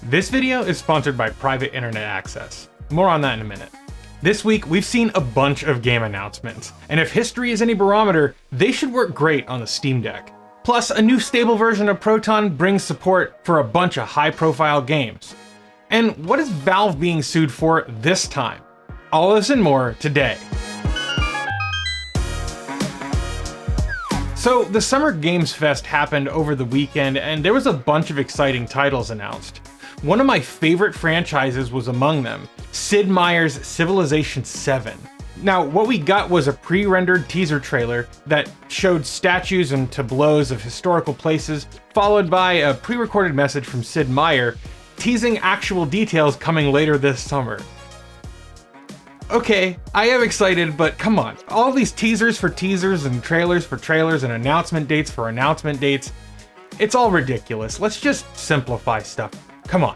This video is sponsored by Private Internet Access. More on that in a minute. This week, we've seen a bunch of game announcements, and if history is any barometer, they should work great on the Steam Deck. Plus, a new stable version of Proton brings support for a bunch of high-profile games. And what is Valve being sued for this time? All this and more today. So, the Summer Games Fest happened over the weekend, and there was a bunch of exciting titles announced. One of my favorite franchises was among them, Sid Meier's Civilization VII. Now, what we got was a pre-rendered teaser trailer that showed statues and tableaus of historical places, followed by a pre-recorded message from Sid Meier, teasing actual details coming later this summer. Okay, I am excited, but come on. All these teasers for teasers and trailers for trailers and announcement dates for announcement dates, it's all ridiculous. Let's just simplify stuff. Come on.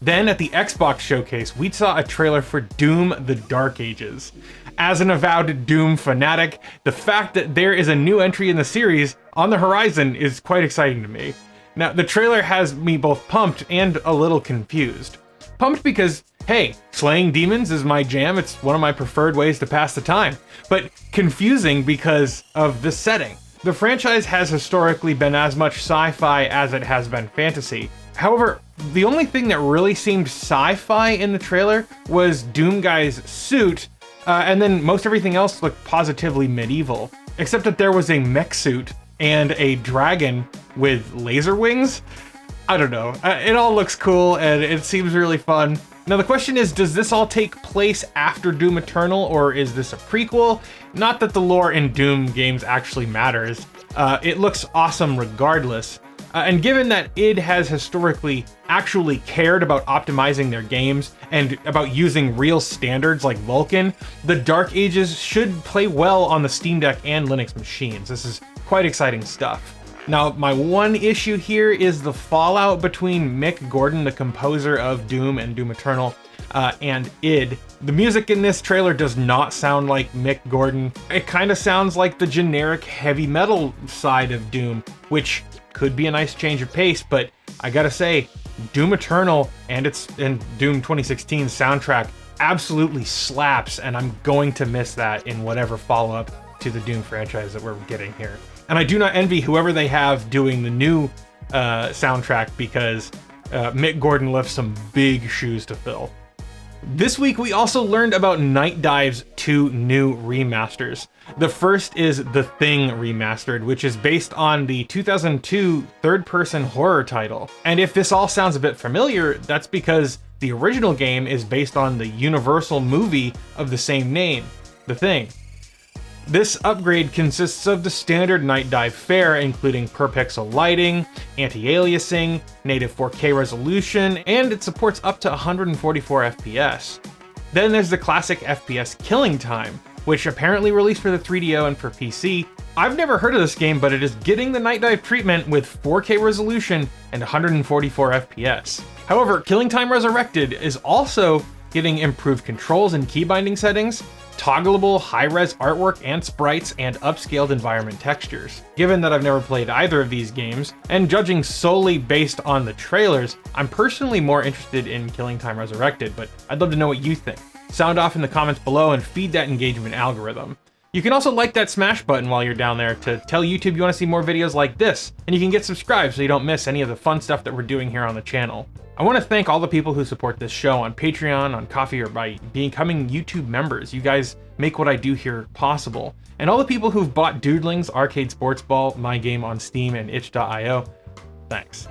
Then at the Xbox showcase, we saw a trailer for Doom: The Dark Ages. As an avowed Doom fanatic, the fact that there is a new entry in the series on the horizon is quite exciting to me. Now, the trailer has me both pumped and a little confused. Pumped because, hey, slaying demons is my jam, it's one of my preferred ways to pass the time. But confusing because of the setting. The franchise has historically been as much sci-fi as it has been fantasy. However, the only thing that really seemed sci-fi in the trailer was Doom Guy's suit, and then most everything else looked positively medieval. Except that there was a mech suit and a dragon with laser wings. I don't know, it all looks cool and it seems really fun. Now the question is, does this all take place after Doom Eternal, or is this a prequel? Not that the lore in Doom games actually matters. It looks awesome regardless. And given that id has historically actually cared about optimizing their games and about using real standards like Vulkan, the Dark Ages should play well on the Steam Deck and Linux machines. This is quite exciting stuff. Now, my one issue here is the fallout between Mick Gordon, the composer of Doom and Doom Eternal, and id. The music in this trailer does not sound like Mick Gordon. It kind of sounds like the generic heavy metal side of Doom, which could be a nice change of pace, but I gotta say, Doom Eternal and Doom 2016's soundtrack absolutely slaps, and I'm going to miss that in whatever follow-up to the Doom franchise that we're getting here. And I do not envy whoever they have doing the new soundtrack, because Mick Gordon left some big shoes to fill. This week, we also learned about Nightdive's 2 new remasters. The first is The Thing Remastered, which is based on the 2002 third-person horror title. And if this all sounds a bit familiar, that's because the original game is based on the Universal movie of the same name, The Thing. This upgrade consists of the standard Nightdive fare, including per-pixel lighting, anti-aliasing, native 4K resolution, and it supports up to 144 FPS. Then there's the classic FPS Killing Time, which apparently released for the 3DO and for PC. I've never heard of this game, but it is getting the Nightdive treatment with 4K resolution and 144 FPS. However, Killing Time Resurrected is also getting improved controls and key binding settings, toggleable high-res artwork and sprites, and upscaled environment textures. Given that I've never played either of these games, and judging solely based on the trailers, I'm personally more interested in Killing Time Resurrected, but I'd love to know what you think. Sound off in the comments below and feed that engagement algorithm. You can also like that smash button while you're down there to tell YouTube you want to see more videos like this, and you can get subscribed so you don't miss any of the fun stuff that we're doing here on the channel. I want to thank all the people who support this show on Patreon, on Ko-fi, or by becoming YouTube members. You guys make what I do here possible. And all the people who've bought Doodlings, Arcade Sports Ball, my game on Steam, and itch.io, thanks.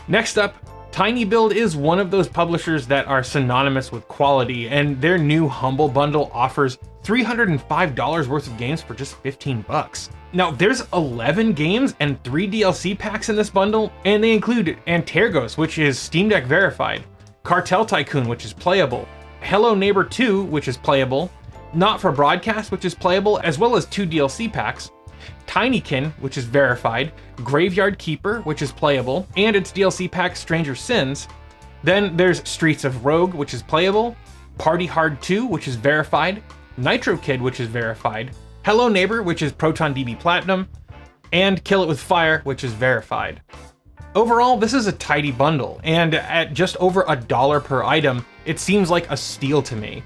Next up, TinyBuild is one of those publishers that are synonymous with quality, and their new Humble Bundle offers $305 worth of games for just 15 bucks. Now, there's 11 games and 3 DLC packs in this bundle, and they include Antergos, which is Steam Deck verified, Cartel Tycoon, which is playable, Hello Neighbor 2, which is playable, Not for Broadcast, which is playable, as well as 2 DLC packs, Tinykin, which is verified, Graveyard Keeper, which is playable, and its DLC pack Stranger Sins. Then there's Streets of Rogue, which is playable, Party Hard 2, which is verified, Nitro Kid, which is verified, Hello Neighbor, which is Proton DB Platinum, and Kill It With Fire, which is verified. Overall, this is a tidy bundle, and at just over $1 per item, it seems like a steal to me.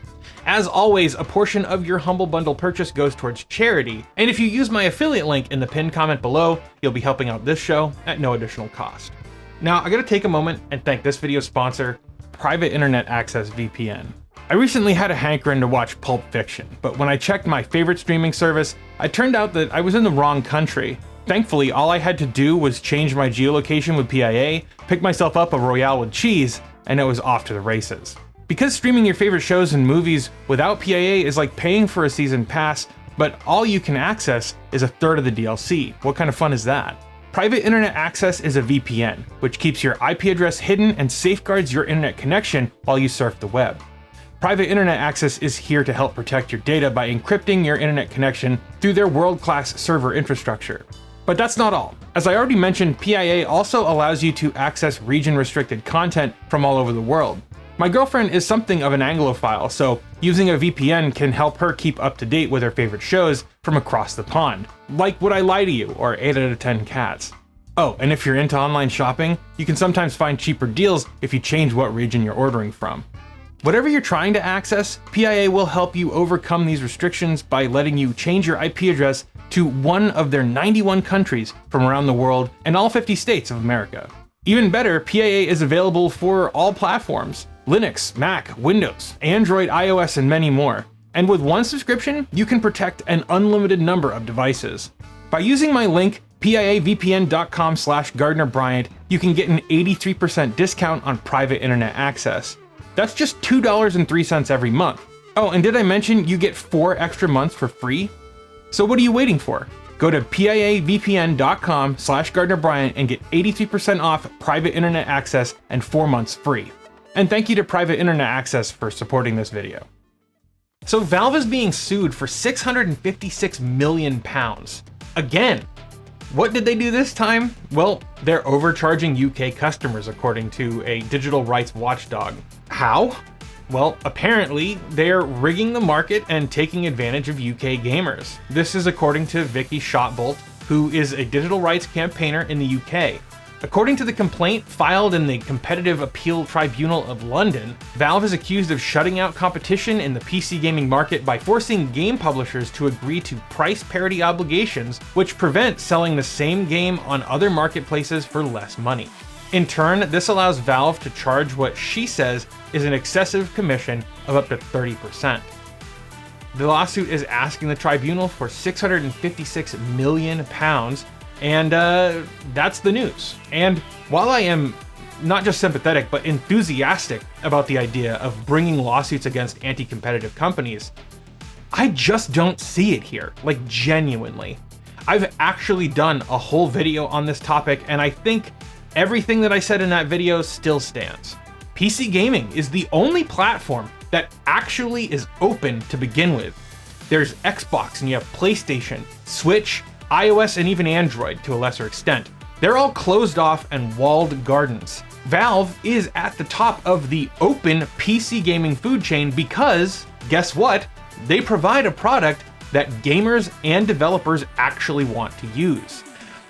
As always, a portion of your Humble Bundle purchase goes towards charity, and if you use my affiliate link in the pinned comment below, you'll be helping out this show at no additional cost. Now, I gotta take a moment and thank this video's sponsor, Private Internet Access VPN. I recently had a hankering to watch Pulp Fiction, but when I checked my favorite streaming service, it turned out that I was in the wrong country. Thankfully, all I had to do was change my geolocation with PIA, pick myself up a Royale with cheese, and it was off to the races. Because streaming your favorite shows and movies without PIA is like paying for a season pass, but all you can access is a third of the DLC. What kind of fun is that? Private Internet Access is a VPN, which keeps your IP address hidden and safeguards your internet connection while you surf the web. Private Internet Access is here to help protect your data by encrypting your internet connection through their world-class server infrastructure. But that's not all. As I already mentioned, PIA also allows you to access region-restricted content from all over the world. My girlfriend is something of an Anglophile, so using a VPN can help her keep up to date with her favorite shows from across the pond, like Would I Lie to You or 8 out of 10 Cats. Oh, and if you're into online shopping, you can sometimes find cheaper deals if you change what region you're ordering from. Whatever you're trying to access, PIA will help you overcome these restrictions by letting you change your IP address to one of their 91 countries from around the world and all 50 states of America. Even better, PIA is available for all platforms: Linux, Mac, Windows, Android, iOS, and many more. And with one subscription, you can protect an unlimited number of devices. By using my link, piavpn.com/Gardiner Bryant, you can get an 83% discount on private internet access. That's just $2.03 every month. Oh, and did I mention you get 4 extra months for free? So what are you waiting for? Go to piavpn.com/Gardiner Bryant and get 83% off private internet access and 4 months free. And thank you to Private Internet Access for supporting this video. So Valve is being sued for £656 million. Again. What did they do this time? Well, they're overcharging UK customers according to a digital rights watchdog. How? Well, apparently they're rigging the market and taking advantage of UK gamers. This is according to Vicky Shotbolt, who is a digital rights campaigner in the UK. According to the complaint filed in the Competitive Appeal Tribunal of London, Valve is accused of shutting out competition in the PC gaming market by forcing game publishers to agree to price parity obligations, which prevent selling the same game on other marketplaces for less money. In turn, this allows Valve to charge what she says is an excessive commission of up to 30%. The lawsuit is asking the tribunal for £656 million, and that's the news. And while I am not just sympathetic, but enthusiastic about the idea of bringing lawsuits against anti-competitive companies, I just don't see it here, like genuinely. I've actually done a whole video on this topic, and I think everything that I said in that video still stands. PC gaming is the only platform that actually is open to begin with. There's Xbox and you have PlayStation, Switch, iOS, and even Android to a lesser extent. They're all closed off and walled gardens. Valve is at the top of the open PC gaming food chain because, guess what? They provide a product that gamers and developers actually want to use.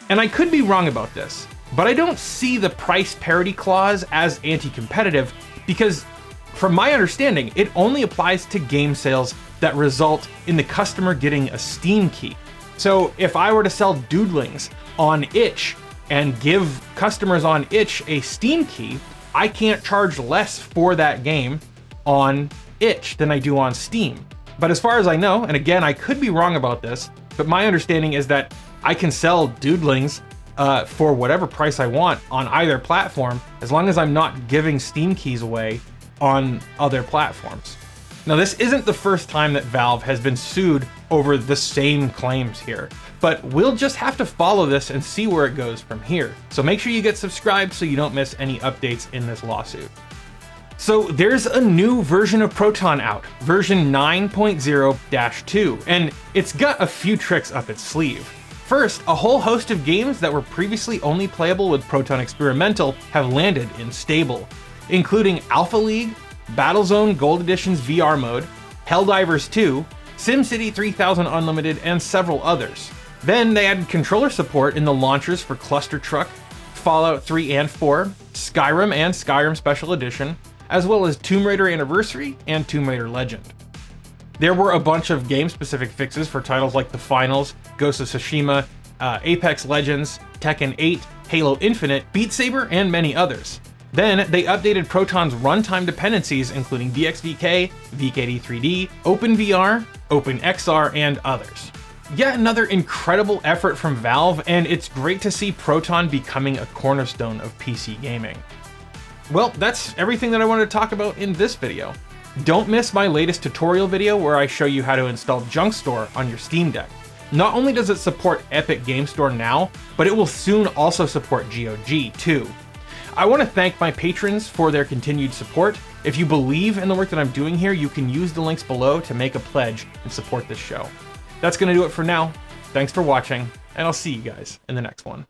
And I could be wrong about this, but I don't see the price parity clause as anti-competitive because, from my understanding, it only applies to game sales that result in the customer getting a Steam key. So if I were to sell Doodlings on itch and give customers on itch a Steam key, I can't charge less for that game on itch than I do on Steam. But as far as I know, and again, I could be wrong about this, but my understanding is that I can sell Doodlings for whatever price I want on either platform, as long as I'm not giving Steam keys away on other platforms. Now, this isn't the first time that Valve has been sued over the same claims here, but we'll just have to follow this and see where it goes from here. So make sure you get subscribed so you don't miss any updates in this lawsuit. So there's a new version of Proton out, version 9.0-2, and it's got a few tricks up its sleeve. First, a whole host of games that were previously only playable with Proton Experimental have landed in stable, including Alpha League, Battlezone Gold Edition's VR mode, Helldivers 2, SimCity 3000 Unlimited, and several others. Then they added controller support in the launchers for Cluster Truck, Fallout 3 and 4, Skyrim and Skyrim Special Edition, as well as Tomb Raider Anniversary and Tomb Raider Legend. There were a bunch of game-specific fixes for titles like The Finals, Ghost of Tsushima, Apex Legends, Tekken 8, Halo Infinite, Beat Saber, and many others. Then, they updated Proton's runtime dependencies, including VXVK, VKD3D, OpenVR, OpenXR, and others. Yet another incredible effort from Valve, and it's great to see Proton becoming a cornerstone of PC gaming. Well, that's everything that I wanted to talk about in this video. Don't miss my latest tutorial video where I show you how to install Junk Store on your Steam Deck. Not only does it support Epic Game Store now, but it will soon also support GOG too. I want to thank my patrons for their continued support. If you believe in the work that I'm doing here, you can use the links below to make a pledge and support this show. That's going to do it for now. Thanks for watching, and I'll see you guys in the next one.